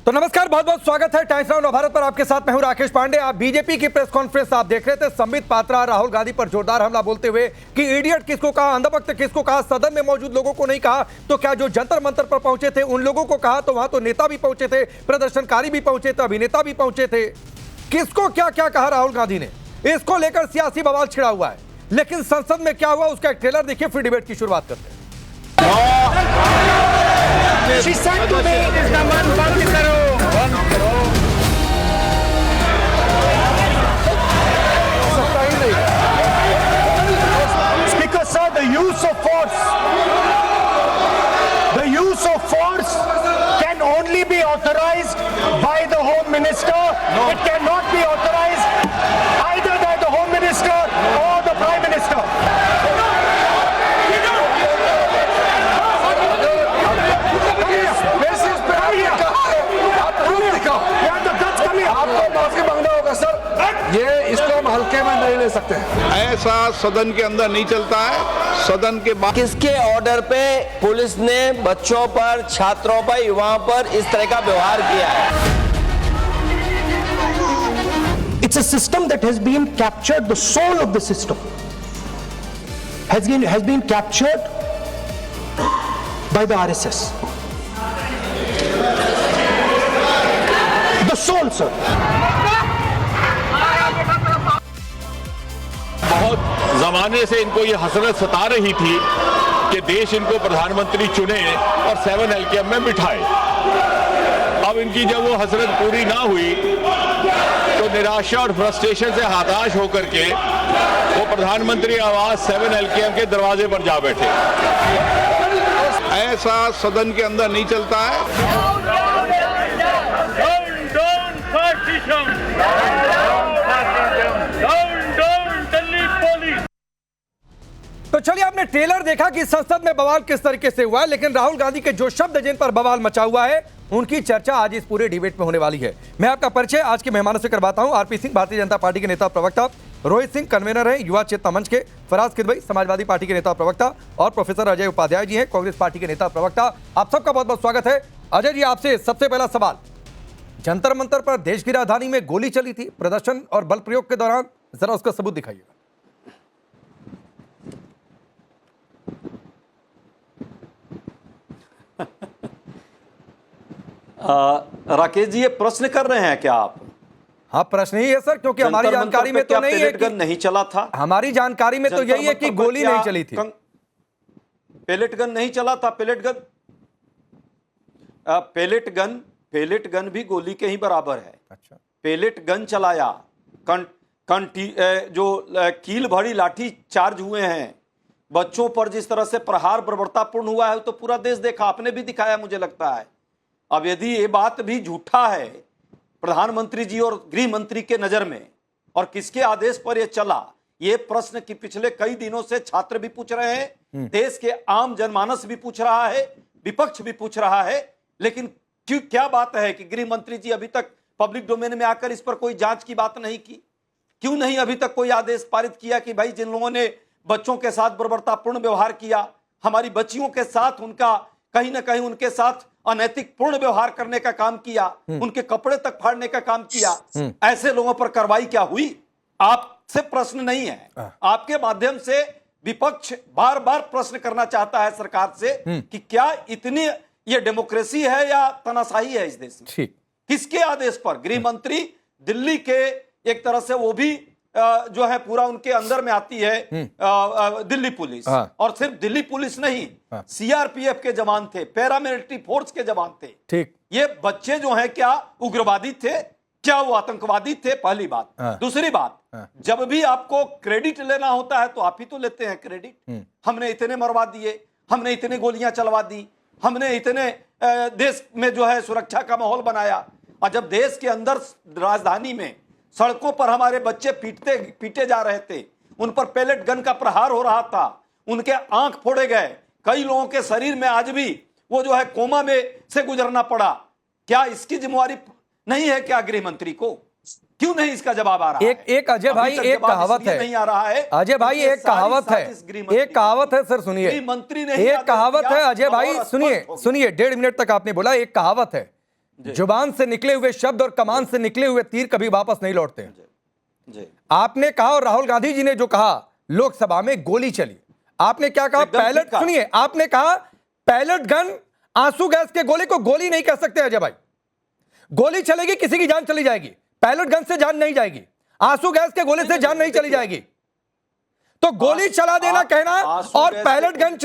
तो नमस्कार, बहुत बहुत स्वागत है टाइम्स नाउ नवभारत पर। आपके साथ मैं हूं राकेश पांडे। आप बीजेपी की प्रेस कॉन्फ्रेंस आप देख रहे थे। संबित पात्रा राहुल गांधी पर जोरदार हमला बोलते हुए कि इडियट किसको कहा, अंधभक्त किसको कहा, सदन में मौजूद लोगों को नहीं कहा तो क्या जो जंतर मंतर पर पहुंचे थे उन लोगों को कहा? तो वहां तो नेता भी पहुंचे थे, प्रदर्शनकारी भी पहुंचे थे, अभिनेता भी पहुंचे थे। किसको क्या क्या कहा राहुल गांधी ने, इसको लेकर सियासी बवाल छिड़ा हुआ है। लेकिन संसद में क्या हुआ उसका एक ट्रेलर देखिए, फिर डिबेट की शुरुआत करते हैं। Speaker sir, the use of force can only be authorized by the Home Minister. No. It cannot be authorized either by the Home Minister or the Prime Minister. आपको माफी मांगना होगा सर, ये इसको हम हल्के में नहीं ले सकते। ऐसा सदन के अंदर नहीं चलता है। सदन के बाहर किसके ऑर्डर पे पुलिस ने बच्चों पर, छात्रों पर, युवाओं पर इस तरह का व्यवहार किया है? It's a system that has been captured. The soul of the system has been captured by the RSS. The soul, sir. बहुत जमाने से इनको ये हसरत सता रही थी कि देश इनको प्रधानमंत्री चुने और 7 LKM में बिठाए। अब इनकी जब वो हसरत पूरी ना हुई तो निराशा और फ्रस्ट्रेशन से हताश होकर के वो प्रधानमंत्री आवास 7 LKM के दरवाजे पर जा बैठे। ऐसा सदन के अंदर नहीं चलता है। तो चलिए, आपने ट्रेलर देखा कि संसद में बवाल किस तरीके से हुआ है, लेकिन राहुल गांधी के जो शब्द जिन पर बवाल मचा हुआ है उनकी चर्चा आज इस पूरे डिबेट में होने वाली है। मैं आपका परिचय आज के मेहमानों से करवाता हूं। आरपी सिंह, भारतीय जनता पार्टी के नेता प्रवक्ता, रोहित सिंह कन्वेनर हैं युवा चेतना मंच के, फराज किदवई समाजवादी पार्टी के नेता प्रवक्ता और प्रोफेसर अजय उपाध्याय जी हैं कांग्रेस पार्टी के नेता प्रवक्ता। आप सबका बहुत बहुत स्वागत है। अजय जी, आपसे सबसे पहला सवाल, जंतर मंतर पर देश की राजधानी में गोली चली थी प्रदर्शन और बल प्रयोग के दौरान, जरा उसका सबूत दिखाइएगा। राकेश जी, ये प्रश्न कर रहे हैं क्या आप? हाँ, प्रश्न ही है सर, क्योंकि हमारी जानकारी में तो नहीं है कि नहीं चला था। हमारी जानकारी में तो यही है कि गोली नहीं चली थी। पेलेट गन नहीं चला था। पेलेट गन भी गोली के ही बराबर है। अच्छा, पेलेट गन चलाया, जो कील भरी लाठी चार्ज हुए हैं बच्चों पर, जिस तरह से प्रहार बर्बरतापूर्ण हुआ है तो पूरा देश देखा, आपने भी दिखाया मुझे लगता है। अब यदि ये बात भी झूठा है प्रधानमंत्री जी और गृह मंत्री के नजर में, और किसके आदेश पर यह चला, ये प्रश्न कि पिछले कई दिनों से छात्र भी पूछ रहे हैं, देश के आम जनमानस भी पूछ रहा है, विपक्ष भी पूछ रहा है। लेकिन क्यों, क्या बात है कि गृह मंत्री जी अभी तक पब्लिक डोमेन में आकर इस पर कोई जांच की बात नहीं की? क्यों नहीं अभी तक कोई आदेश पारित किया कि भाई जिन लोगों ने बच्चों के साथ बर्बरतापूर्ण व्यवहार किया, हमारी बच्चियों के साथ उनका कहीं ना कहीं उनके साथ अनैतिक पूर्ण व्यवहार करने का काम किया, उनके कपड़े तक फाड़ने का काम किया, ऐसे लोगों पर कार्रवाई क्या हुई? आपसे प्रश्न नहीं है, आपके माध्यम से विपक्ष बार बार प्रश्न करना चाहता है सरकार से कि क्या इतनी ये डेमोक्रेसी है या तानाशाही है इस देश में? किसके आदेश पर? गृह मंत्री दिल्ली के, एक तरह से वो भी जो है पूरा उनके अंदर में आती है दिल्ली पुलिस, और सिर्फ दिल्ली पुलिस नहीं, सीआरपीएफ के जवान थे, पैरामिलिट्री फोर्स के जवान थे। ठीक, ये बच्चे जो हैं क्या उग्रवादी थे, क्या वो आतंकवादी थे? पहली बात। दूसरी बात, जब भी आपको क्रेडिट लेना होता है तो आप ही तो लेते हैं क्रेडिट। हमने इतने मरवा दिए, हमने इतने गोलियां चलवा दी, हमने इतने देश में जो है सुरक्षा का माहौल बनाया, और जब देश के अंदर राजधानी में सड़कों पर हमारे बच्चे पीटे जा रहे थे, उन पर पेलेट गन का प्रहार हो रहा था, उनके आंख फोड़े गए, कई लोगों के शरीर में आज भी वो जो है कोमा में से गुजरना पड़ा, क्या इसकी जिम्मेवारी नहीं है क्या गृह मंत्री को? क्यों नहीं इसका जवाब आ रहा है? एक अजय भाई, एक कहावत है, नहीं आ रहा है अजय भाई, एक कहावत है, एक कहावत है सर, सुनिए, मंत्री ने एक कहावत है अजय भाई, सुनिए, 1.5 मिनट तक आपने बोला, एक कहावत है, जुबान से निकले हुए शब्द और कमान से निकले हुए तीर कभी वापस नहीं लौटते हैं। जी आपने कहा और राहुल गांधी जी ने जो कहा लोकसभा में गोली चली, आपने क्या कहा? एकदम पैलेट, ठीक कहा। सुनिए, आपने कहा पैलेट गन, आंसू गैस के गोले को गोली नहीं कह सकते अजय भाई। गोली चलेगी किसी की जान चली जाएगी, पैलेट गन से जान नहीं जाएगी, आंसू गैस के गोले से जान नहीं चली जाएगी। तो गोली चला देना कहना और पैलेट गन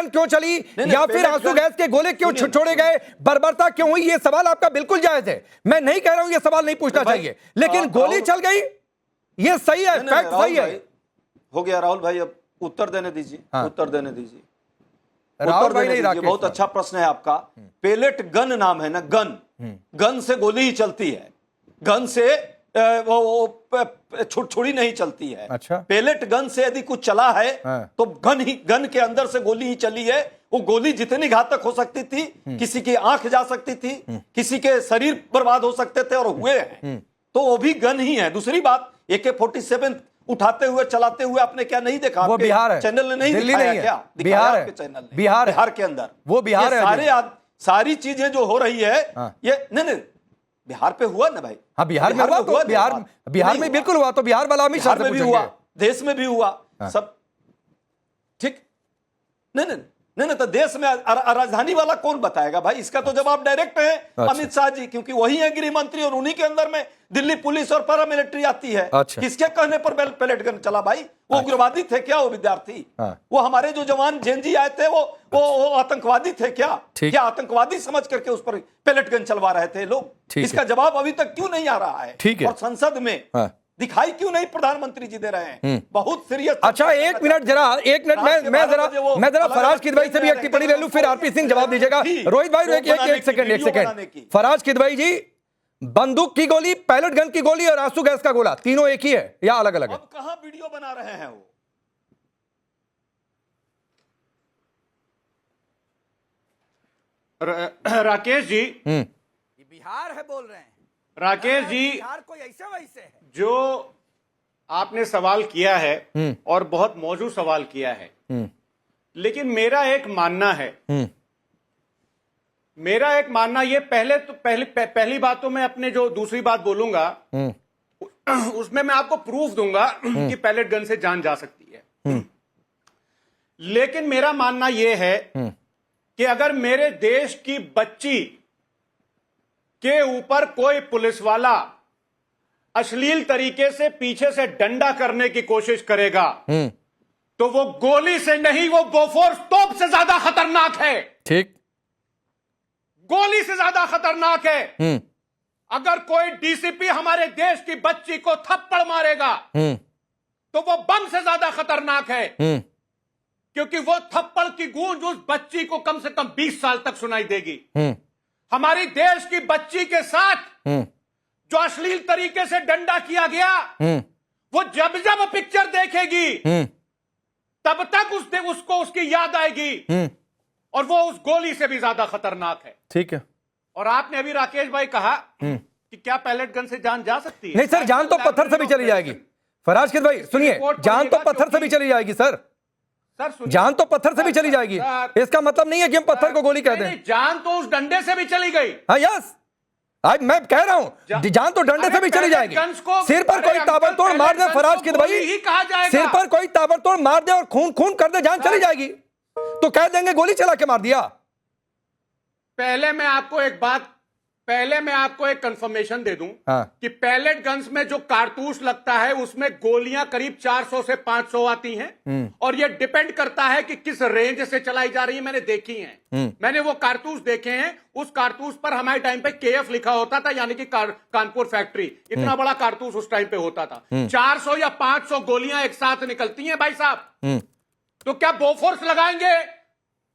क्यों चली या फिर आंसू गैस के गोले क्यों छोड़े गए, बर्बरता क्यों हुई, ये सवाल आपका बिल्कुल जायज है। मैं नहीं कह रहा हूं ये सवाल नहीं पूछना चाहिए, लेकिन गोली चल गई ये सही है, फैक्ट सही है। हो गया राहुल भाई, अब उत्तर देने दीजिए। हाँ। उत्तर देने दीजिए। राहुल भाई नहीं, राकेश बहुत अच्छा प्रश्न है आपका। पेलेट गन नाम है ना, गन से गोली ही चलती है, गन से वो छुड़छुड़ी नहीं चलती है। अच्छा। पेलेट गन से यदि कुछ चला है हाँ। तो गन के अंदर से गोली ही चली है। वो गोली जितनी घातक हो सकती थी, किसी की आंख जा सकती थी, किसी के शरीर बर्बाद हो सकते थे और हुए हैं, तो वो भी गन ही है। दूसरी बात, AK-47 उठाते हुए चलाते हुए आपने क्या नहीं देखा? वो बिहार है, चैनल ने नहीं दिल्ली दिखाया नहीं है, क्या? बिहार है, आपके चैनल ने बिहार है। बिहार के अंदर वो बिहार ये है। सारी चीजें जो हो रही है हाँ। ये नहीं बिहार पे हुआ ना भाई। हाँ, बिहार में हुआ तो बिहार में बिल्कुल हुआ, तो बिहार वाला अमित शाह बिहार से में भी पूछेंगे। हुआ, देश में भी हुआ। हाँ। सब ठीक नहीं तो देश में राजधानी वाला कौन बताएगा भाई? इसका तो जवाब डायरेक्ट है अमित शाह जी, क्योंकि वही है गृह मंत्री और उन्हीं के अंदर में दिल्ली पुलिस और पैरामिलिट्री आती है। अच्छा। किसके कहने पर पैलेट गन चला भाई? वो उग्रवादी थे क्या? वो विद्यार्थी? हाँ। वो हमारे जो जवान जेएनजी आए थे वो आतंकवादी थे क्या? ठीक। क्या आतंकवादी समझ करके उस पर पैलेट गन चलवा रहे थे लोग? ठीक इसका जवाब अभी तक क्यों नहीं आ रहा है? ठीक है। और संसद में हाँ। दिखाई क्यों नहीं प्रधानमंत्री जी दे रहे हैं? बहुत सीरियस। अच्छा, एक मिनट मैं जरा फराज किदवई से भी एक टिप्पणी ले लूं, फिर आरपी सिंह जवाब दीजिएगा। रोहित भाई एक सेकंड। फराज किदवई जी, बंदूक की गोली, पैलेट गन की गोली और आंसू गैस का गोला तीनों एक ही है या अलग अलग है? अब कहां वीडियो बना रहे हैं वो? राकेश जी, बिहार है बोल रहे हैं। राकेश जी, बिहार कोई ऐसे वैसे है? जो आपने सवाल किया है और बहुत मौजूद सवाल किया है, लेकिन मेरा एक मानना ये पहली बात तो मैं अपने जो दूसरी बात बोलूंगा उसमें मैं आपको प्रूफ दूंगा कि पैलेट गन से जान जा सकती है। लेकिन मेरा मानना यह है कि अगर मेरे देश की बच्ची के ऊपर कोई पुलिस वाला अश्लील तरीके से पीछे से डंडा करने की कोशिश करेगा तो वो गोली से नहीं, वो बोफोर्स तोप से ज्यादा खतरनाक है। ठीक, गोली से ज्यादा खतरनाक है। अगर कोई डीसीपी हमारे देश की बच्ची को थप्पड़ मारेगा तो वो बम से ज्यादा खतरनाक है, क्योंकि वो थप्पड़ की गूंज उस बच्ची को कम से कम 20 साल तक सुनाई देगी। हमारी देश की बच्ची के साथ जो अश्लील तरीके से डंडा किया गया, वो जब जब पिक्चर देखेगी तब तक उसको उसकी याद आएगी, और वो उस गोली से भी ज्यादा खतरनाक है। ठीक है। और आपने अभी राकेश भाई कहा कि क्या पैलेट गन से जान जा सकती है? नहीं सर, जान तो पत्थर से भी चली जाएगी। फराज किदवई सुनिए, जान तो पत्थर से भी चली जाएगी सर, जान तो पत्थर से भी चली जाएगी। इसका मतलब नहीं है कि हम पत्थर को गोली कह दें। जान तो उस डंडे से भी चली गई। हाँ, यस, आज मैं कह रहा हूं जान तो डंडे से भी चली जाएगी। सिर पर कोई ताबड़तोड़ मार दे फराज किदवई, सिर पर कोई ताबड़तोड़ मार दे और खून खून कर दे, जान चली जाएगी। तो कह देंगे गोली चला के मार दिया। पहले मैं आपको एक कंफर्मेशन दे दूं कि पैलेट गन्स में जो कारतूस लगता है उसमें गोलियां करीब 400 से 500 आती हैं, और ये डिपेंड करता है कि किस रेंज से चलाई जा रही है। मैंने देखी हैं, मैंने वो कारतूस देखे हैं। उस कारतूस पर हमारे टाइम पे KF लिखा होता था, यानी कि कानपुर फैक्ट्री। इतना बड़ा कारतूस उस टाइम पे होता था। 400 या 500 गोलियां एक साथ निकलती हैं भाई साहब। तो क्या बोफोर्स लगाएंगे,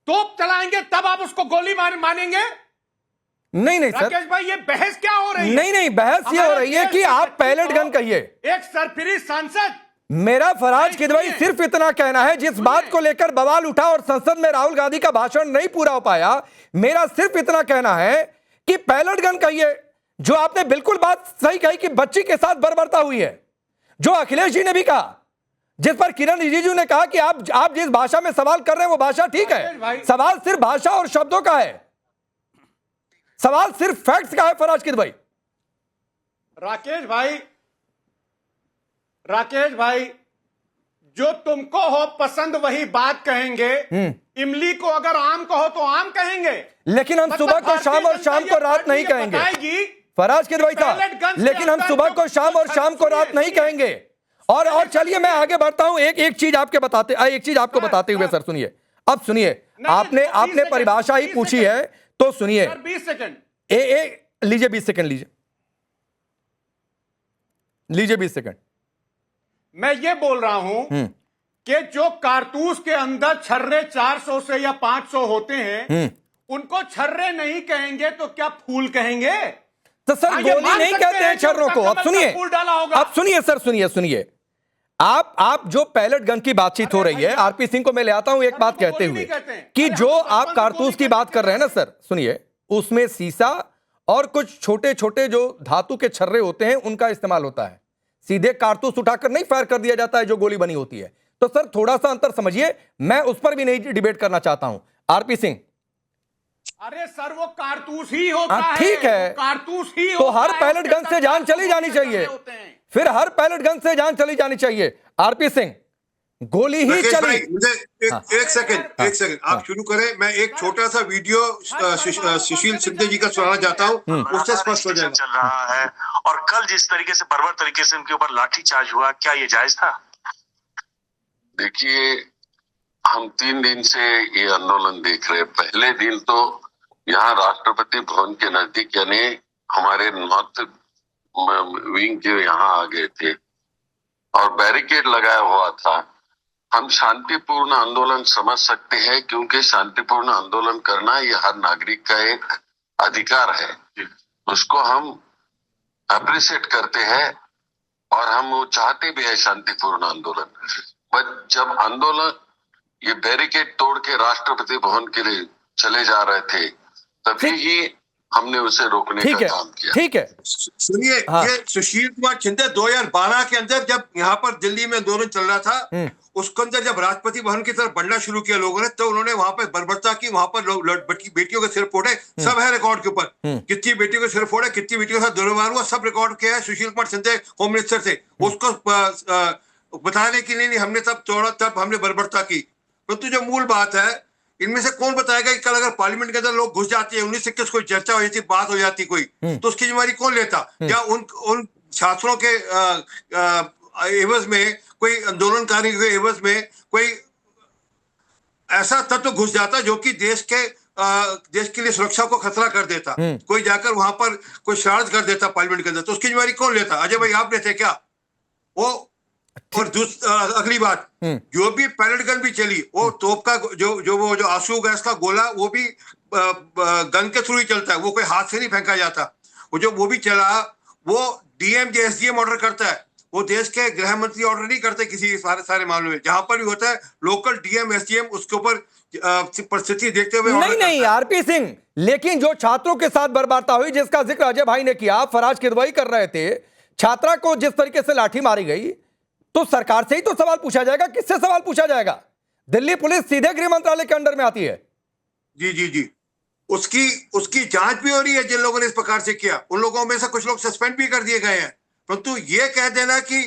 तोप चलाएंगे, तब आप उसको गोली मानेंगे? नहीं सर, राकेश भाई, ये बहस क्या हो रही है? नहीं, बहस ये हो रही है कि आप पैलेट गन कहिए। एक सरफिरी सांसद, मेरा फराज किदवई सिर्फ इतना कहना है, जिस बात को लेकर बवाल उठा और संसद में राहुल गांधी का भाषण नहीं पूरा हो पाया, मेरा सिर्फ इतना कहना है कि पैलेट गन कहिए। जो आपने बिल्कुल बात सही कही कि बच्ची के साथ बर्बरता हुई है, जो अखिलेश जी ने भी कहा, जिस पर किरण रिजिजू ने कहा कि आप जिस भाषा में सवाल कर रहे हैं वो भाषा ठीक है, सवाल सिर्फ भाषा और शब्दों का है। सवाल सिर्फ फैक्ट्स का है फराज किदवई। राकेश भाई जो तुमको हो पसंद वही बात कहेंगे। इमली को अगर आम कहो तो आम कहेंगे, लेकिन हम सुबह को शाम और शाम को रात नहीं कहेंगे फराज किदवई साहब, लेकिन हम सुबह को शाम और शाम को रात नहीं कहेंगे। और चलिए मैं आगे बढ़ता हूं। एक चीज आपको बताते हुए सर सुनिए, अब सुनिए, आपने परिभाषा ही पूछी है तो सुनिए। 20 सेकंड लीजिए 20 सेकंड लीजिए 20 सेकंड। मैं ये बोल रहा हूं कि जो कारतूस के अंदर छर्रे 400 से या 500 होते हैं उनको छर्रे नहीं कहेंगे तो क्या फूल कहेंगे? तो सर गोली नहीं कहते हैं छर्रों को। अब सुनिए सर, सुनिए आप जो पैलेट गन की बातचीत हो रही है, आरपी सिंह को मैं ले आता हूं एक बात कहते हुए कि जो आप कारतूस की बात कर रहे हैं ना सर, सुनिए, उसमें सीसा और कुछ छोटे छोटे जो धातु के छर्रे होते हैं उनका इस्तेमाल होता है। सीधे कारतूस उठाकर नहीं फायर कर दिया जाता है जो गोली बनी होती है। तो सर थोड़ा सा अंतर समझिए, मैं उस पर भी नहीं डिबेट करना चाहता हूं। आरपी सिंह, अरे सर वो कारतूस ही होता है। ठीक है, कारतूस ही तो हर पैलेट गन से जान चली जानी चाहिए, फिर हर पैलेट गन से जान चली जानी चाहिए। आरपी सिंह, गोली ही चली। मुझे एक सेकंड आप शुरू करें। मैं एक छोटा सा वीडियो सुशील सिंधे जी का सुनाना चाहता हूँ, उससे स्पष्ट हो जाएगा। चल रहा है और कल जिस तरीके से बर्बर तरीके से उनके ऊपर लाठीचार्ज हुआ, क्या ये जायज था? देखिए, हम 3 दिन से ये आंदोलन देख रहे हैं। पहले दिन तो यहाँ राष्ट्रपति भवन के नजदीक यानी हमारे नॉर्थ विंग के यहाँ आ गए थे और बैरिकेड लगाया हुआ था। हम शांतिपूर्ण आंदोलन समझ सकते हैं क्योंकि शांतिपूर्ण आंदोलन करना ये हर नागरिक का एक अधिकार है, उसको हम अप्रिशिएट करते हैं और हम चाहते भी है शांतिपूर्ण आंदोलन। बट जब आंदोलन ये बैरिकेड तोड़ के राष्ट्रपति भवन के लिए चले जा रहे थे तभी ही हमने उसे रोकने का काम किया। ठीक है, सुनिए, ये सुशील कुमार शिंदे 2012 के अंदर जब यहाँ पर दिल्ली में आंदोलन चल रहा था, उसके अंदर जब राष्ट्रपति भवन की तरफ बढ़ना शुरू किया लोगों ने, तो उन्होंने वहां पर बर्बरता की, वहां पर बेटियों के सिर फोड़े, सब है रिकॉर्ड के ऊपर। कितनी बेटियों के सिर फोड़े, कितनी बेटियों के साथ दुर्व्यवहार हुआ, सब रिकॉर्ड किया है सुशील कुमार शिंदे होम मिनिस्टर से। उसको बताने के लिए नहीं हमने तब तोड़ा, तब हमने बर्बरता की। परंतु जो मूल बात है, इनमें से कौन बताएगा कि कल अगर पार्लियामेंट के अंदर लोग घुस जाते हैं, 1921 कोई चर्चा हो जाती, बात हो जाती कोई, तो उसकी जिम्मेदारी कौन लेता? क्या उन छात्रों के एवज में, कोई आंदोलनकारी के एवज में कोई ऐसा तत्व घुस जाता जो कि देश के लिए सुरक्षा को खतरा कर देता? कोई जाकर वहां पर कोई शरारत कर देता पार्लियामेंट के अंदर, तो उसकी जिम्मेदारी कौन लेता? अजय भाई आप लेते क्या वो? और अगली बात, जो भी पैलेट गन भी चली, वो तोप का जो आंसू गैस का गोला, वो भी गन के थ्रू ही चलता है, वो कोई हाथ से नहीं फेंका जाता। वो भी चला, वो डीएम एसडीएम ऑर्डर करता है, वो देश के गृह मंत्री ऑर्डर नहीं करते किसी सारे मामले में। जहां पर भी होता है लोकल डीएम एसडीएम उसके ऊपर परिस्थिति देखते हुए नहीं आरपी सिंह, लेकिन जो छात्रों के साथ बर्बरता हुई जिसका जिक्र अजय भाई ने किया, फराज किदवई कर रहे थे, छात्रा को जिस तरीके से लाठी मारी गई, तो सरकार से ही तो सवाल पूछा जाएगा। किससे सवाल पूछा जाएगा? दिल्ली पुलिस सीधे गृह मंत्रालय के अंडर में आती है। जी उसकी जांच भी हो रही है। जिन लोगों ने इस प्रकार से किया उन लोगों में से कुछ लोग सस्पेंड भी कर दिए गए हैं। परंतु ये कह देना कि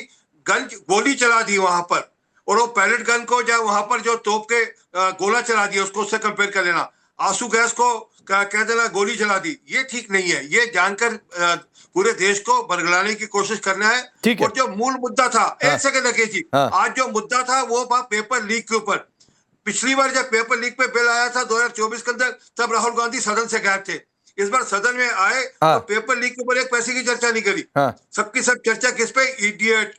गोली चला दी वहां पर, और वो पैलेट गन को जब वहां पर जो तोप के गोला चला दिया उसको उससे कंपेयर कर लेना, आंसू गैस को कह देना गोली चला दी, ये ठीक नहीं है। ये जानकर पूरे देश को बरगलाने की कोशिश करना है। और जो मूल मुद्दा था, एक सेकंड रखिए जी, आज जो मुद्दा था वो था पेपर लीक के ऊपर। पिछली बार जब पेपर लीक पे बिल आया था 2024 के अंदर, तब राहुल गांधी सदन से गायब थे। इस बार सदन में आए तो पेपर लीक के ऊपर एक पैसे की चर्चा नहीं करी। सबकी सब चर्चा किस पे? इडियट,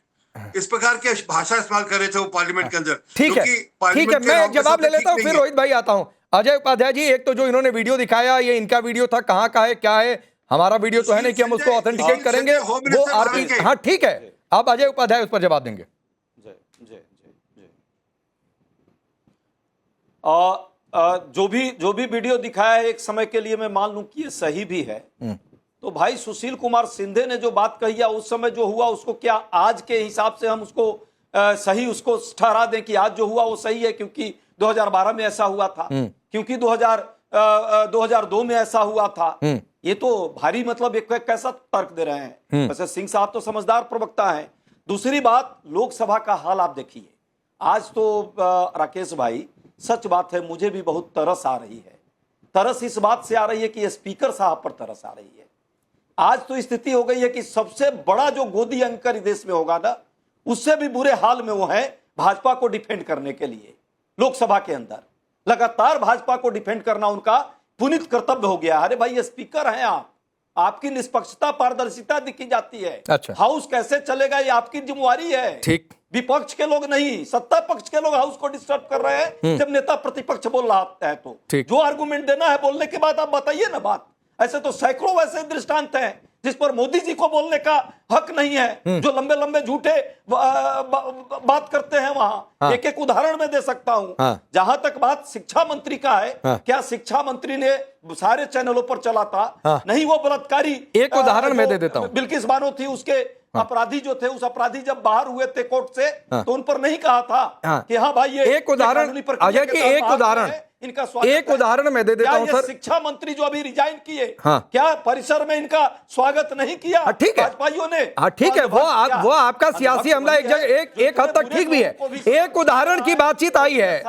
इस प्रकार के भाषा इस्तेमाल कर रहे थे वो पार्लियामेंट के अंदर। ठीक है, मैं जवाब ले लेता हूं, फिर रोहित भाई आता हूं। अजय उपाध्याय जी, एक तो जो इन्होंने वीडियो दिखाया, ये इनका वीडियो था, कहाँ का है, क्या है? हमारा वीडियो तो है नहीं कि हम उसको ऑथेंटिकेट करेंगे, वो आरपी। हाँ ठीक है, आप अजय उपाध्याय उस पर जवाब देंगे। जो भी वीडियो दिखाया है, एक समय के लिए मैं मान लूं कि ये सही भी है, तो भाई सुशील कुमार शिंदे ने जो बात कही है उस समय जो हुआ, उसको क्या आज के हिसाब से हम उसको सही उसको ठहरा दें कि आज जो हुआ वो सही है क्योंकि 2012 में ऐसा हुआ था, क्योंकि 2002 में ऐसा हुआ था? ये तो भारी मतलब एक कैसा तर्क दे रहे हैं। वैसे सिंह साहब तो समझदार प्रवक्ता हैं। दूसरी बात, लोकसभा का हाल आप देखिए। आज तो राकेश भाई, सच बात है, मुझे भी बहुत तरस आ रही है। तरस इस बात से आ रही है कि स्पीकर साहब पर तरस आ रही है। आज तो स्थिति हो गई है कि सबसे बड़ा जो गोदी एंकर देश में होगा ना, उससे भी बुरे हाल में वो है भाजपा को डिफेंड करने के लिए। लोकसभा के अंदर लगातार भाजपा को डिफेंड करना उनका पुनीत कर्तव्य हो गया। अरे भाई, ये स्पीकर हैं आप, आपकी निष्पक्षता पारदर्शिता दिखी जाती है। अच्छा। हाउस कैसे चलेगा ये आपकी जिम्मेवारी है। ठीक। विपक्ष के लोग नहीं, सत्ता पक्ष के लोग हाउस को डिस्टर्ब कर रहे हैं जब नेता प्रतिपक्ष बोल रहा है। तो जो आर्गुमेंट देना है बोलने के बाद आप बताइए ना बात। ऐसे तो सैकड़ों वैसे दृष्टांत हैं जिस पर मोदी जी को बोलने का हक नहीं है, जो लंबे लंबे झूठे बात करते हैं वहां। हाँ। एक एक उदाहरण में दे सकता हूं। हाँ। जहां तक बात शिक्षा मंत्री का है, हाँ। क्या शिक्षा मंत्री ने सारे चैनलों पर चला था? हाँ। नहीं, वो बलात्कारी एक उदाहरण में दे देता हूं। बिल्किस बानो थी, उसके अपराधी जो थे, उस अपराधी जब बाहर हुए थे कोर्ट से, तो उन पर नहीं कहा था कि हाँ भाई, ये एक उदाहरण अजय की, एक उदाहरण इनका एक उदाहरण मैं दे देता हूं सर। शिक्षा मंत्री जो अभी रिजाइन किए, हाँ। क्या परिसर में इनका स्वागत नहीं किया? ठीक है, भाजपाइयों ने। हाँ ठीक है, वो आपका सियासी हमला एक हद तक ठीक भी है। एक उदाहरण की बातचीत आई है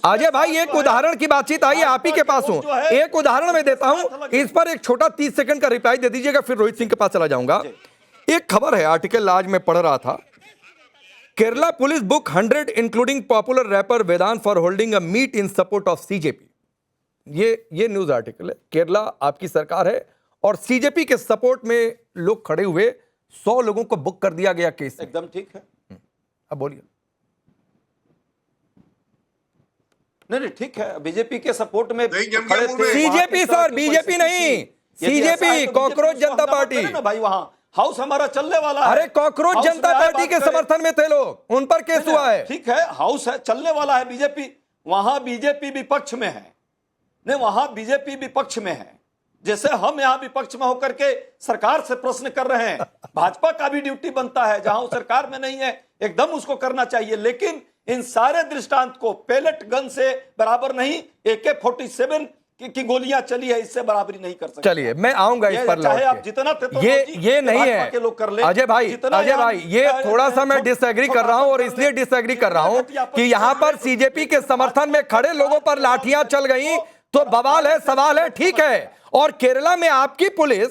अजय भाई, एक उदाहरण की बातचीत आई है, आप ही के पास हूं। एक उदाहरण मैं देता हूं, इस पर एक छोटा 30 सेकंड का रिप्लाई दे दीजिएगा, फिर रोहित सिंह के पास चला जाऊंगा। एक खबर है, आर्टिकल आज मैं पढ़ रहा था। Kerala police book 100 including popular rapper Vedant for holding a meet in support of CJP. ये न्यूज आर्टिकल है। केरला आपकी सरकार है और सीजेपी के सपोर्ट में लोग खड़े हुए, 100 लोगों को बुक कर दिया गया केस। एकदम ठीक है। अब बोलिए। नहीं ठीक है, बीजेपी के सपोर्ट में खड़े थे। सीजेपी सर, बीजेपी नहीं, सीजेपी, कॉकरोच जनता पार्टी। भाई वहां हाउस हमारा चलने वाला है। अरे कॉकरोच जनता पार्टी के समर्थन में थे लोग, उन पर केस हुआ है। ठीक है, हाउस है, चलने वाला है। बीजेपी वहां, बीजेपी विपक्ष में है। नहीं, वहां बीजेपी विपक्ष में है। जैसे हम यहां विपक्ष में होकर के सरकार से प्रश्न कर रहे हैं, भाजपा का भी ड्यूटी बनता है, जहां वो सरकार में नहीं है एकदम उसको करना चाहिए। लेकिन इन सारे दृष्टांत को पेलेट गन से बराबर नहीं, AK-47 की गोलियां चली है, इससे बराबरी नहीं कर सकते। चलिए, मैं आऊंगा इस पर। चाहे आप जितना ये नहीं है अजय भाई, ये थोड़ा सा मैं डिसएग्री कर रहा हूं, और इसलिए डिसएग्री कर रहा हूं कि यहां पर सीजेपी के समर्थन में खड़े लोगों पर लाठियां चल गई तो बवाल है, सवाल है, ठीक है। और केरला में आपकी पुलिस,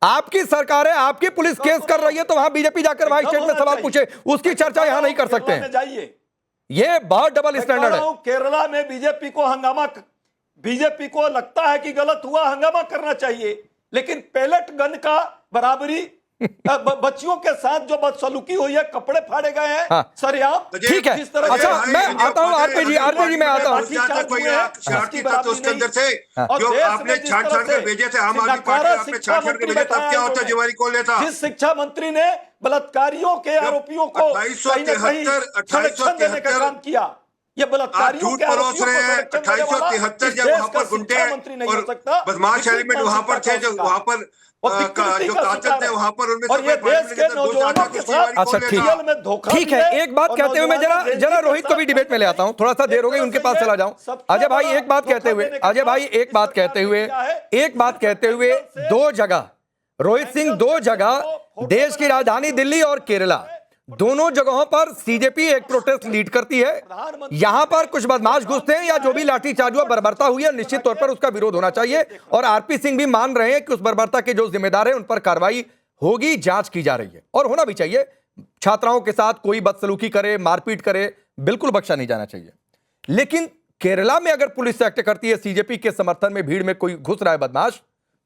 आपकी सरकार है, आपकी पुलिस केस कर रही है, तो वहां बीजेपी जाकर वहां स्टेट में सवाल पूछे, उसकी चर्चा यहां नहीं कर सकते हैं। जाइए, ये बहुत डबल स्टैंडर्ड है। केरला में बीजेपी को लगता है कि गलत हुआ, हंगामा करना चाहिए, लेकिन पेलेट गन का बराबरी बच्चियों के साथ जो बदसलूकी हुई है, कपड़े फाड़े गए हैं। हाँ। सरेआम, ठीक है। अच्छा, मैं आता हूँ आरपी जी, मैं आता हूँ। उसके अंदर से जो आपने छाट कर भेजे थे, आम आदमी पार्टी आपने छाट कर भेजे, तब क्या होता, जिम्मेवारी कौन लेता? जिस शिक्षा मंत्री ने बलात्कारियों के आरोपियों को 2873 देने का काम किया, ये बलात्कारियों के परोस रहे हैं। 2873 जब वहां पर गुंडे और बदमाश एलिमेंट वहां पर थे, जो वहां पर जो कातिल थे वहां पर, उनमें और ये देश के नौजवानों के साथ अच्छा ठीक है। एक बात कहते हुए मैं जरा रोहित को भी डिबेट में ले आता हूं, थोड़ा सा देर हो गई, उनके पास चला जाऊं। अजय भाई एक बात कहते हुए, दो जगह रोहित सिंह, दो जगह देश की राजधानी दिल्ली और केरला, दोनों जगहों पर सीजेपी एक प्रोटेस्ट लीड करती है। यहां पर कुछ बदमाश घुसते हैं या जो भी लाठीचार्ज हुआ, बर्बरता हुई है, निश्चित तौर पर उसका विरोध होना चाहिए। और आरपी सिंह भी मान रहे हैं कि उस बर्बरता के जो जिम्मेदार हैं उन पर कार्रवाई होगी, जांच की जा रही है और होना भी चाहिए। छात्राओं के साथ कोई बदसलूकी करे, मारपीट करे, बिल्कुल बख्शा नहीं जाना चाहिए। लेकिन केरला में अगर पुलिस एक्ट करती है, सीजेपी के समर्थन में भीड़ में कोई घुस रहा है बदमाश,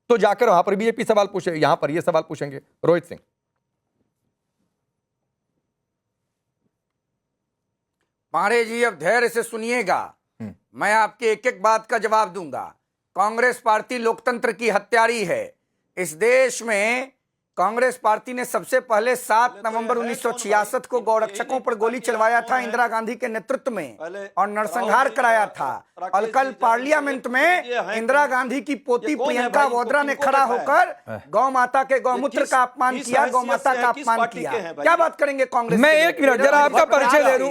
तो जाकर वहां पर बीजेपी सवाल पूछे, यहां पर यह सवाल पूछेंगे। रोहित सिंह। पांडे जी, अब धैर्य से सुनिएगा, मैं आपकी एक एक बात का जवाब दूंगा। कांग्रेस पार्टी लोकतंत्र की हत्यारी है। इस देश में कांग्रेस पार्टी ने सबसे पहले 7 नवंबर 1966 को गौरक्षकों पर गोली चलवाया था इंदिरा गांधी के नेतृत्व में और नरसंहार कराया था। और कल पार्लियामेंट में इंदिरा गांधी की पोती प्रियंका वाड्रा ने खड़ा होकर गौ माता के गौमूत्र का अपमान किया, गौ माता का अपमान किया। क्या बात करेंगे कांग्रेस? मैं एक मिनट जरा आपका परिचय दे दूं।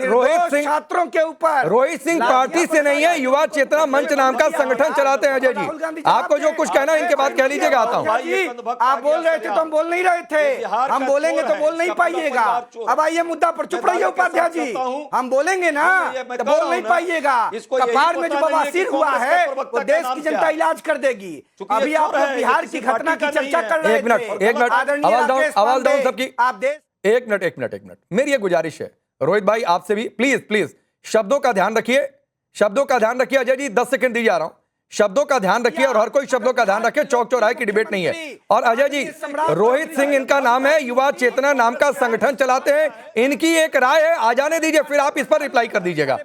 रोहित सिंह छात्रों के ऊपर, रोहित सिंह पार्टी से नहीं है, युवा चेतना मंच नाम का संगठन चलाते हैं। अजय जी, आपको जो कुछ कहना है इनके बाद कह लीजिएगा। आता हूँ, आप बोल रहे थे तो हम बोल नहीं रहे थे, हम बोलेंगे तो बोल नहीं पाइएगा। अब आइए मुद्दा पर, चुप रहिए उपाध्याय जी, हम बोलेंगे ना तो बोल नहीं पाइएगा। कपार में जो बवासीर हुआ है वो देश की जनता इलाज कर देगी। अभी आप लोग बिहार की घटना की चर्चा कर रहे थे। एक मिनट आवाज डाउन सबकी। आप देश एक मिनट मेरी एक गुजारिश है रोहित भाई आपसे भी, प्लीज शब्दों का ध्यान रखिए, शब्दों का ध्यान रखिए। अजय जी 10 सेकंड दीजिए, आ रहा हूं। शब्दों का ध्यान रखिए और हर कोई शब्दों का ध्यान रखे। चौक चौराहे की डिबेट नहीं है। और अजय जी, रोहित सिंह इनका नाम है, युवा चेतना नाम का संगठन चलाते हैं, इनकी एक राय है, आ जाने दीजिए, फिर आप इस पर रिप्लाई कर दीजिएगा।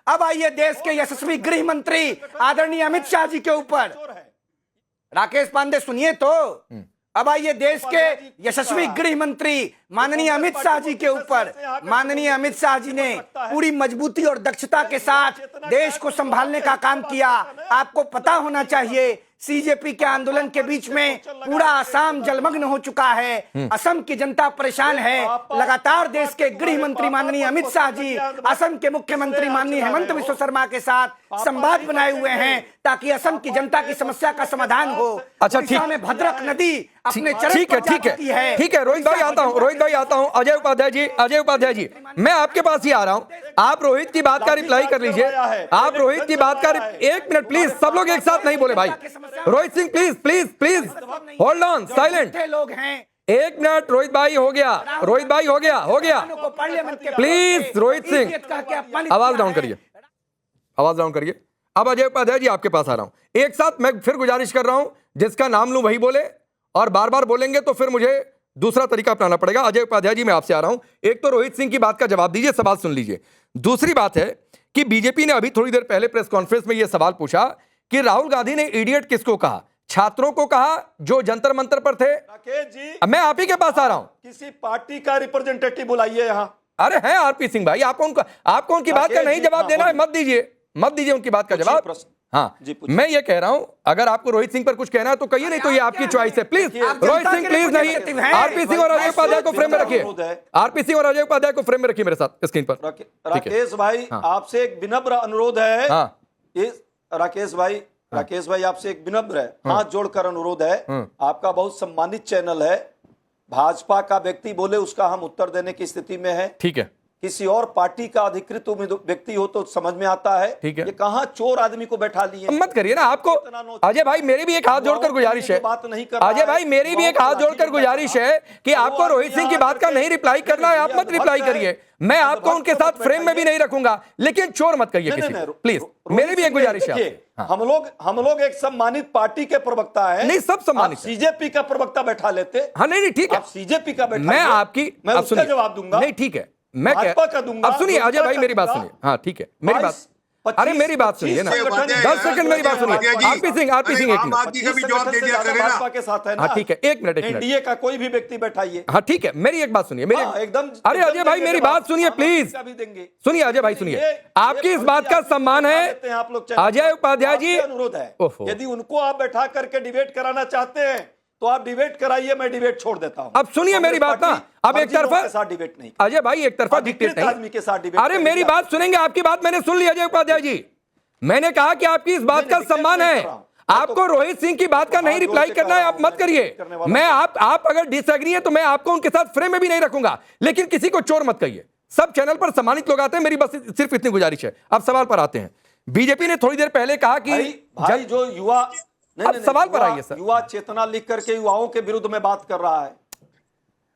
अब आइए देश के यशस्वी गृह मंत्री आदरणीय अमित शाह जी के ऊपर। राकेश पांडे सुनिए तो, अब आइए देश के यशस्वी गृह मंत्री माननीय अमित शाह जी के ऊपर। माननीय अमित शाह जी ने पूरी मजबूती और दक्षता के साथ देश को संभालने का काम किया। आपको पता होना चाहिए सीजेपी के आंदोलन के बीच में पूरा असम जलमग्न हो चुका है, असम की जनता परेशान है। लगातार देश के गृह मंत्री माननीय अमित शाह जी असम के मुख्यमंत्री माननीय हेमंत बिस्वा शर्मा के साथ संवाद बनाए हुए हैं ताकि असम की जनता की समस्या का समाधान हो। अच्छा ठीक में भद्रक नदी अपने चरम ठीक है रोहित भाई आता हूं। अजय उपाध्याय जी मैं आपके पास ही आ रहा हूं। आप रोहित की बात का रिप्लाई कर लीजिए। आप रोहित की बात का एक मिनट प्लीज, सब लोग एक साथ नहीं बोले भाई। Rohit Singh please hold on, silent. लोग हैं, एक मिनट। रोहित भाई हो गया प्लीज। रोहित सिंह आवाज डाउन करिए। अब अजय उपाध्याय जी आपके पास आ रहा हूं। एक साथ मैं फिर गुजारिश कर रहा हूं, जिसका नाम लूं वही बोले, और बार बार बोलेंगे तो फिर मुझे दूसरा तरीका अपनाना पड़ेगा। अजय उपाध्याय जी मैं आपसे आ रहा हूं, एक तो रोहित सिंह की बात का जवाब दीजिए, सवाल सुन लीजिए। दूसरी बात है कि बीजेपी ने अभी थोड़ी देर पहले प्रेस कॉन्फ्रेंस में यह सवाल पूछा कि राहुल गांधी ने इडियट किसको कहा? छात्रों को कहा जो जंतर मंतर पर थे। राकेश जी, मैं आप ही के पास आ रहा हूं। किसी पार्टी का रिप्रेजेंटेटिव बुलाइए यहाँ। अरे हैं आरपी सिंह भाई, आपको उनकी बात का नहीं जवाब देना है, मत दीजिए उनकी बात का जवाब। हाँ मैं ये कह रहा हूं, अगर आपको रोहित सिंह पर कुछ कहना है तो कहिए, नहीं तो ये आपकी चॉइस है। प्लीज रोहित सिंह प्लीज नहीं। आरपी सिंह और अजय उपाध्याय को फ्रेम में रखिए। आरपी सिंह और अजय उपाध्याय को फ्रेम में रखिए मेरे साथ स्क्रीन पर। राकेश भाई आपसे एक विनम्र अनुरोध है। राकेश भाई आपसे एक विनम्र है, हाथ जोड़कर अनुरोध है। आपका बहुत सम्मानित चैनल है, भाजपा का व्यक्ति बोले उसका हम उत्तर देने की स्थिति में है। ठीक है, किसी और पार्टी का अधिकृत व्यक्ति हो तो समझ में आता है। ठीक है, ये कहां चोर आदमी को बैठा लिए? मत करिए ना। आपको अजय भाई मेरी भी एक हाथ जोड़कर गुजारिश है। अजय भाई मेरी भी एक हाथ जोड़कर गुजारिश है कि आपको रोहित सिंह की बात का नहीं रिप्लाई करना है, आप मत रिप्लाई करिए। मैं आपको उनके साथ फ्रेम में भी नहीं रखूंगा, लेकिन चोर मत कहिए किसी को, प्लीज। मेरी भी एक गुजारिश है। हम लोग एक सम्मानित पार्टी के प्रवक्ता है। नहीं, सब सम्मानित। सीजेपी का प्रवक्ता बैठा लेते। हाँ नहीं ठीक है, आप सीजेपी का बैठा, मैं आपकी उसका जवाब दूंगा। नहीं ठीक है, मैं अब सुनिए अजय भाई मेरी बात सुनिए। हाँ ठीक है, मेरी बात, अरे मेरी बात सुनिए ना, 10 सेकंड मेरी बात सुनिए। आरपी सिंह एक मिनट। भाजपा के साथ है ना। हाँ ठीक है, एक मिनट। एनडीए का कोई भी व्यक्ति बैठाइए। हाँ ठीक है, मेरी एक बात सुनिए, एकदम। अरे अजय भाई मेरी बात सुनिए प्लीज, सुनिए अजय भाई सुनिए। आपकी इस बात का सम्मान है अजय उपाध्याय जी। अनुरोध है, यदि उनको आप बैठा करके डिबेट कराना चाहते हैं तो आप डिबेट कराइए, मैं डिबेट छोड़ देता हूं। अब सुनिए मेरी बात ना, अब एक तरफा डिबेट नहीं अजय भाई, एक तरफा डिक्टेट नहीं आदमी के साथ डिबेट। अरे मेरी बात सुनेंगे, आपकी बात मैंने सुन ली अजय उपाध्याय जी। मैंने कहा कि आपकी इस बात का सम्मान है, आपको रोहित सिंह की बात का नहीं रिप्लाई करना है, आप मत करिए। मैं आप अगर डिसएग्री है तो मैं आपको उनके साथ फ्रेम में भी नहीं रखूंगा, लेकिन किसी को चोर मत कहिए। सब चैनल पर सम्मानित लोग आते हैं, मेरी बस सिर्फ इतनी गुजारिश है। अब सवाल पर आते हैं। बीजेपी ने थोड़ी देर पहले कहा कि जो युवा सवाल पर आइए सर, युवा चेतना लिख करके युवाओं के विरुद्ध में बात कर रहा है,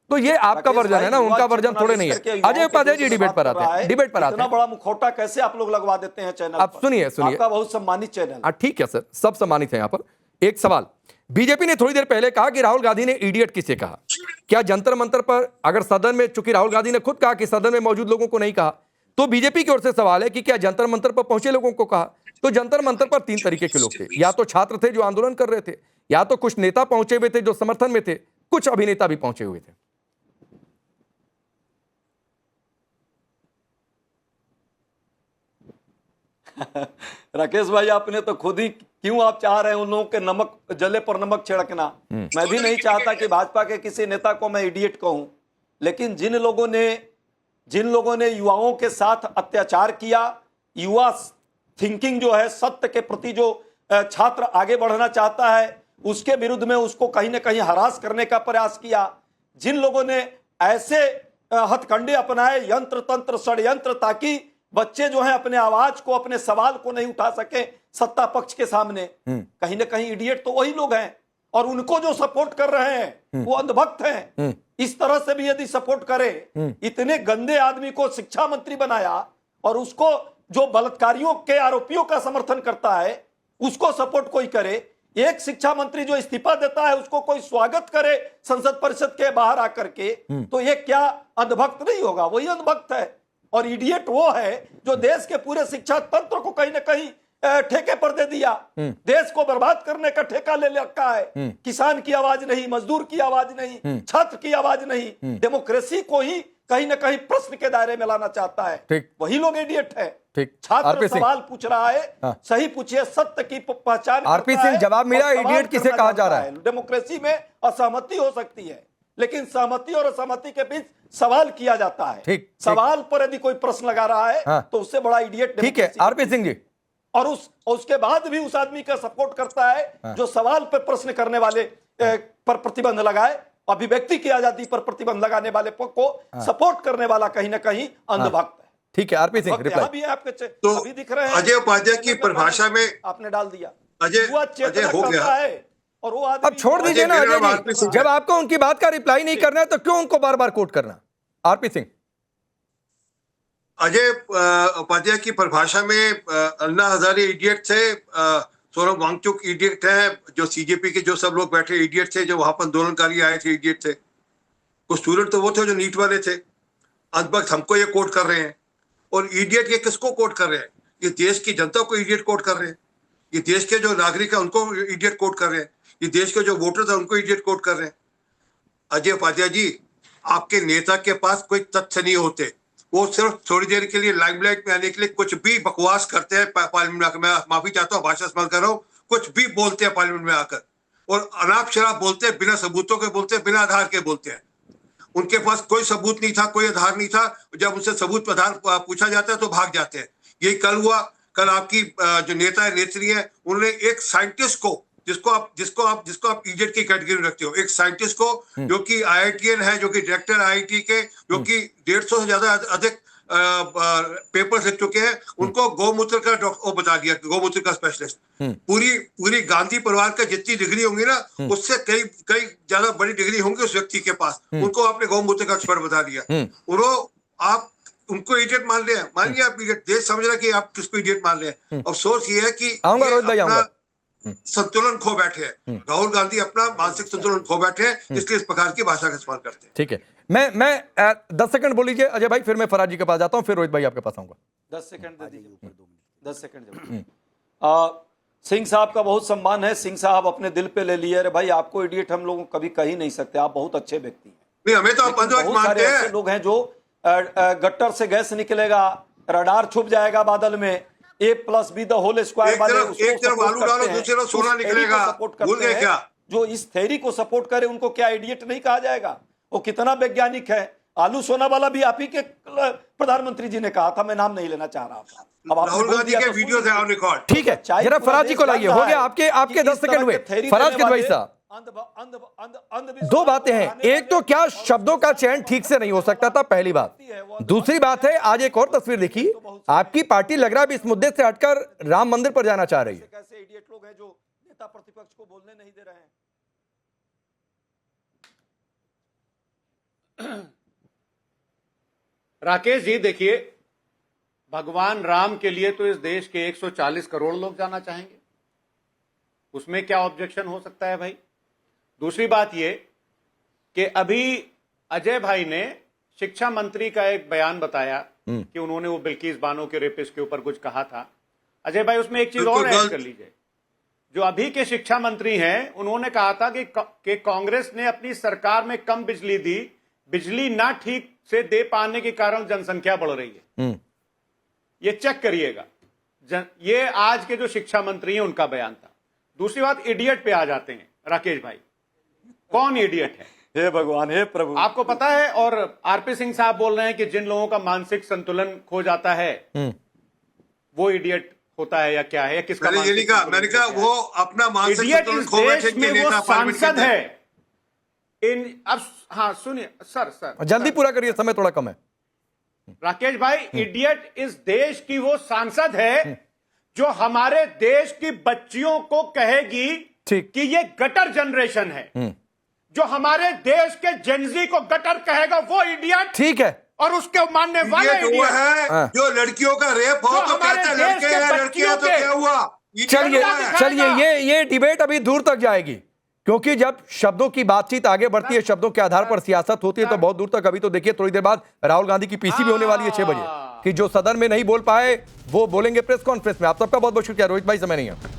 तो ये आपका वर्जन है ना, उनका वर्जन थोड़े नहीं है। अजय उपाध्याय जी डिबेट पर आते हैं, इतना बड़ा मुखौटा कैसे आप लोग लगवा देते हैं चैनल? अब सुनिए आपका बहुत सम्मानित चैनल। ठीक है सर, सब सम्मानित है यहाँ पर। एक सवाल, बीजेपी ने थोड़ी देर पहले कहा कि राहुल गांधी ने इडियट किसे कहा? क्या जंतर मंतर पर, अगर सदन में, चूंकि राहुल गांधी ने खुद कहा कि सदन में मौजूद लोगों को नहीं कहा, तो बीजेपी की ओर से सवाल है कि क्या जंतर मंतर पर पहुंचे लोगों को कहा? तो जंतर मंतर पर 3 तरीके के लोग थे, या तो छात्र थे जो आंदोलन कर रहे थे, या तो कुछ नेता पहुंचे हुए थे जो समर्थन में थे, कुछ अभिनेता भी पहुंचे हुए थे। राकेश भाई, आपने तो खुद ही, क्यों आप चाह रहे हैं उन लोगों के नमक जले पर नमक छिड़कना? मैं भी नहीं चाहता कि भाजपा के किसी नेता को मैं इडियट कहूं, लेकिन जिन लोगों ने युवाओं के साथ अत्याचार किया, युवा थिंकिंग जो है, सत्य के प्रति जो छात्र आगे बढ़ना चाहता है, उसके विरुद्ध में उसको कहीं ना कहीं हरास करने का प्रयास किया, जिन लोगों ने ऐसे हथकंडे अपनाए, यंत्र तंत्र षड्यंत्र, ताकि बच्चे जो हैं अपने आवाज को, अपने सवाल को नहीं उठा सके सत्ता पक्ष के सामने, कहीं ना कहीं इडियट तो वही लोग हैं। और उनको जो सपोर्ट कर रहे हैं वो अंधभक्त हैं। इस तरह से भी यदि सपोर्ट करे, इतने गंदे आदमी को शिक्षा मंत्री बनाया और उसको जो बलात्कारियों के आरोपियों का समर्थन करता है उसको सपोर्ट कोई करे, एक शिक्षा मंत्री जो इस्तीफा देता है उसको कोई स्वागत करे संसद परिषद के बाहर आकर के, तो ये क्या अंधभक्त नहीं होगा? वही अंधभक्त है। और इडियट वो है जो देश के पूरे शिक्षा तंत्र को कहीं ना कहीं ठेके पर दे दिया, देश को बर्बाद करने का ठेका ले रखा है। किसान की आवाज नहीं, मजदूर की आवाज नहीं, छात्र की आवाज नहीं, डेमोक्रेसी को ही कहीं ना कहीं प्रश्न के दायरे में लाना चाहता है। वही लोग इडियट है। छात्र सवाल पूछ रहा है, सही पूछिए, सत्य की पहचान। आरपी सिंह, जवाब मेरा, इडियट किसे कहा जा रहा है? डेमोक्रेसी में असहमति हो सकती है, लेकिन सहमति और असहमति के बीच सवाल किया जाता है। सवाल पर यदि कोई प्रश्न लगा रहा है तो उससे बड़ा इडियट। ठीक है आरपी सिंह जी। और उसके बाद भी उस आदमी का सपोर्ट करता है जो सवाल पर प्रश्न करने वाले पर प्रतिबंध लगाए, अभिव्यक्ति की आजादी पर प्रतिबंध लगाने वाले को सपोर्ट करने वाला कहीं ना कहीं अंधभक्त है। ठीक है आरपी सिंह, रिप्लाई भी आपके तो अभी दिख रहे हैं। अजय उपाध्याय की परिभाषा में आपने डाल दिया, अजय हो गया है। और वो आदमी, अब छोड़ दीजिए ना अजय जी, जब आपको उनकी बात का रिप्लाई नहीं करना है तो क्यों उनको बार बार कोट करना? आरपी सिंह, अजय उपाध्याय की परिभाषा में अन्ना हजारे इडियट थे, सोनम वांगचुक इडियट है, जो सीजेपी के जो सब लोग बैठे इडियट थे, जो वहां पर आंदोलनकारी आए थे इडियट थे, कुछ स्टूडेंट तो वो थे जो नीट वाले थे। अंततः हमको ये कोट कर रहे हैं। और इडियट ये किसको कोट कर रहे हैं? ये देश की जनता को इडियट कोट कर रहे हैं, ये देश के जो नागरिक है उनको इडियट कोट कर रहे हैं, ये देश के जो वोटर्स है उनको इडियट कोट कर रहे हैं। अजय उपाध्याय जी, आपके नेता के पास कोई तथ्य नहीं होते, वो सिर्फ थोड़ी देर के लिए लाइमलाइट में आने के लिए कुछ भी बकवास करते हैं पार्लियामेंट में आकर। मैं माफी चाहता हूँ, भाषा इस्तेमाल कर रहा हूँ, कुछ भी बोलते हैं पार्लियामेंट में आकर, और अनाप शराब बोलते हैं, बिना सबूतों के बोलते हैं, बिना आधार के बोलते हैं। उनके पास कोई सबूत नहीं था, कोई आधार नहीं था, जब उनसे सबूत आधार पूछा जाता है तो भाग जाते हैं। यही कल हुआ। कल आपकी जो नेता है, नेत्री है, उन्होंने एक साइंटिस्ट को, जिसको आप इडियट की कैटेगरी में रखते हो, एक साइंटिस्ट को जो कि IITian है, जो कि डायरेक्टर IIT के, जो कि 150 से ज्यादा अधिक पेपर्स लिख चुके हैं, उनको गौमूत्र का वो बता दिया, गौमूत्र का स्पेशलिस्ट। पूरी गांधी परिवार का जितनी डिग्री होंगी ना, उससे कई ज्यादा बड़ी डिग्री होंगी उस व्यक्ति के पास, उनको आपने गौमूत्र का एक्सपर्ट बता दिया। और आप उनको इडियट मान रहे हैं। मानिए आप इडियट, देश समझ रहा है कि आप किसको इडियट मान रहे हैं। अफसोस ये है कि संतुलन खो बैठे हैं। राहुल गांधी अपना मानसिक संतुलन खो बैठे हैं, इसलिए इस प्रकार की भाषा का इस्तेमाल करते हैं। ठीक है, मैं 10 सेकंड बोल लीजिए अजय भाई, फिर मैं फराज जी के पास जाता हूं, फिर रोहित भाई आपके पास आऊंगा। 10 सेकंड दे दीजिए, 10 सेकंड। सिंह साहब का बहुत सम्मान है, सिंह साहब अपने दिल पे ले लिए। अरे भाई, आपको इडियट हम लोग कभी कह ही नहीं सकते, आप बहुत अच्छे व्यक्ति हैं। नहीं, हमें तो आप मानते हैं। ऐसे लोग हैं जो गट्टर से गैस निकलेगा, रडार छुप जाएगा बादल में, A+B द होल स्क्वायर वाले एक तरफ आलू डालो, दूसरी तरफ सोना निकलेगा, भूल गए क्या? जो इस थ्योरी को सपोर्ट करे उनको क्या इडियट नहीं कहा जाएगा? वो कितना वैज्ञानिक है। आलू सोना वाला भी आप ही के प्रधानमंत्री जी ने कहा था, मैं नाम नहीं लेना चाह रहा था। अब राहुल गांधी के वीडियो है ऑन रिकॉर्ड। ठीक है, जरा फराज जी को लाइए, हो गया आपके 10 सेकंड हुए। फराज के भाई साहब, दो बातें हैं, एक तो क्या शब्दों का चयन ठीक से नहीं हो सकता था, पहली बात। दूसरी बात है, आज एक और तस्वीर देखी, आपकी पार्टी लग रहा है इस मुद्दे से हटकर राम मंदिर पर जाना चाह रही है। कैसे इडियट लोग हैं जो नेता प्रतिपक्ष को बोलने नहीं दे रहे हैं। राकेश जी, देखिए, भगवान राम के लिए तो इस देश के 140 करोड़ लोग जाना चाहेंगे, उसमें क्या ऑब्जेक्शन हो सकता है भाई? दूसरी बात ये कि अभी अजय भाई ने शिक्षा मंत्री का एक बयान बताया कि उन्होंने वो बिल्किस बानो के रेपिस्ट के ऊपर कुछ कहा था। अजय भाई, उसमें एक चीज और ऐड कर लीजिए, जो अभी के शिक्षा मंत्री हैं, उन्होंने कहा था कि कांग्रेस ने अपनी सरकार में कम बिजली दी, बिजली ना ठीक से दे पाने के कारण जनसंख्या बढ़ रही है। ये चेक करिएगा। ये आज के जो शिक्षा मंत्री हैं उनका बयान था। दूसरी बात, इडियट पे आ जाते हैं राकेश भाई। कौन इडियट है? हे भगवान, हे प्रभु। आपको पता है, और आरपी सिंह साहब बोल रहे हैं कि जिन लोगों का मानसिक संतुलन खो जाता है वो इडियट होता है या क्या है, या किसका? मैंने कहा वो अपना मानसिक संतुलन खो बैठे के नेता सांसद है इन। अब हाँ सुनिए सर, जल्दी पूरा करिए, समय थोड़ा कम है। राकेश भाई, इडियट इस देश की वो सांसद है जो हमारे देश की बच्चियों को कहेगी कि ये गटर जनरेशन है। जो हमारे देश के जेनजी को गटर कहेगा वो इडियट। ठीक है। और उसके मानने वाले इडियट है जो लड़कियों का रेप हो तो कहते हैं लड़के हैं, लड़कियां तो क्या हुआ। चलिए ये डिबेट अभी दूर तक जाएगी, क्योंकि जब शब्दों की बातचीत आगे बढ़ती है, शब्दों के आधार पर सियासत होती है, तो बहुत दूर तक। अभी तो देखिए थोड़ी देर बाद राहुल गांधी की पीसी भी होने वाली है 6 बजे, कि जो सदन में नहीं बोल पाए वो बोलेंगे प्रेस कॉन्फ्रेंस में। आप सबका बहुत बहुत शुक्रिया। रोहित भाई, समय नहीं है।